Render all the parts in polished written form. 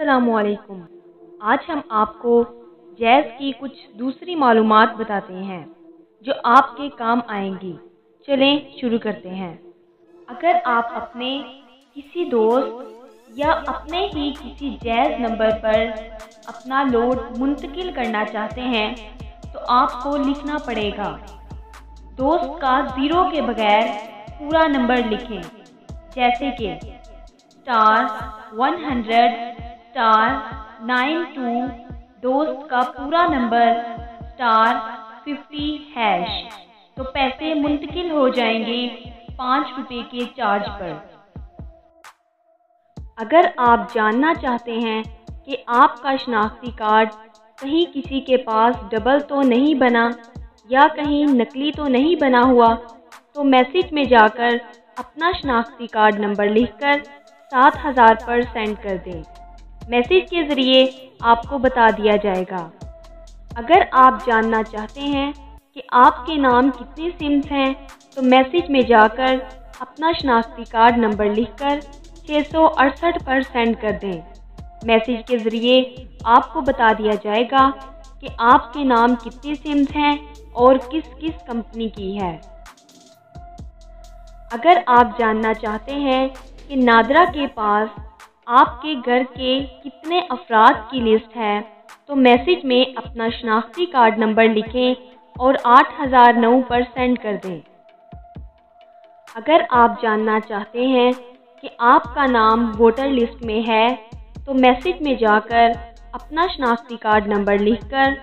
अस्सलामु अलैकुम। आज हम आपको जैज़ की कुछ दूसरी मालूमात बताते हैं जो आपके काम आएंगी। चलें शुरू करते हैं। अगर आप अपने किसी दोस्त या अपने ही किसी जैज़ नंबर पर अपना लोड मुंतकिल करना चाहते हैं तो आपको लिखना पड़ेगा। दोस्त का 0 के बगैर पूरा नंबर लिखें, जैसे कि *100*92। दोस्त का पूरा नंबर *50#। तो पैसे मुंतकिल हो जाएंगे 5 रुपए के चार्ज पर। अगर आप जानना चाहते हैं कि आपका शनाख्ती कार्ड कहीं किसी के पास डबल तो नहीं बना या कहीं नकली तो नहीं बना हुआ, तो मैसेज में जाकर अपना शनाख्ती कार्ड नंबर लिखकर 7000 पर सेंड कर दें। मैसेज के ज़रिए आपको बता दिया जाएगा। अगर आप जानना चाहते हैं कि आपके नाम कितने सिम्स हैं, तो मैसेज में जाकर अपना शनाख्ती कार्ड नंबर लिखकर 668 पर सेंड कर दें। मैसेज के ज़रिए आपको बता दिया जाएगा कि आपके नाम कितने सिम्स हैं और किस किस कंपनी की है। अगर आप जानना चाहते हैं कि नादरा के पास आपके घर के कितने अफराद की लिस्ट है, तो मैसेज में अपना शनाख्ती कार्ड नंबर लिखें और 8009 पर सेंड कर दें। अगर आप जानना चाहते हैं कि आपका नाम वोटर लिस्ट में है, तो मैसेज में जाकर अपना शनाख्ती कार्ड नंबर लिखकर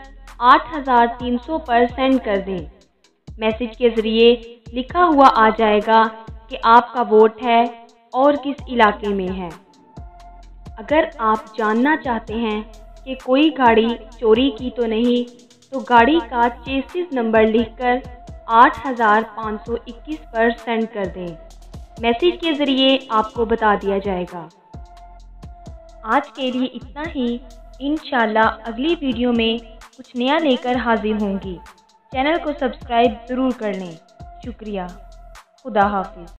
8300 पर सेंड कर दें। मैसेज के ज़रिए लिखा हुआ आ जाएगा कि आपका वोट है और किस इलाके में है। अगर आप जानना चाहते हैं कि कोई गाड़ी चोरी की तो नहीं, तो गाड़ी का चेसिस नंबर लिखकर 8521 पर सेंड कर दें। मैसेज के ज़रिए आपको बता दिया जाएगा। आज के लिए इतना ही। इंशाल्लाह अगली वीडियो में कुछ नया लेकर हाजिर होंगी। चैनल को सब्सक्राइब ज़रूर कर लें। शुक्रिया। खुदा हाफिज़।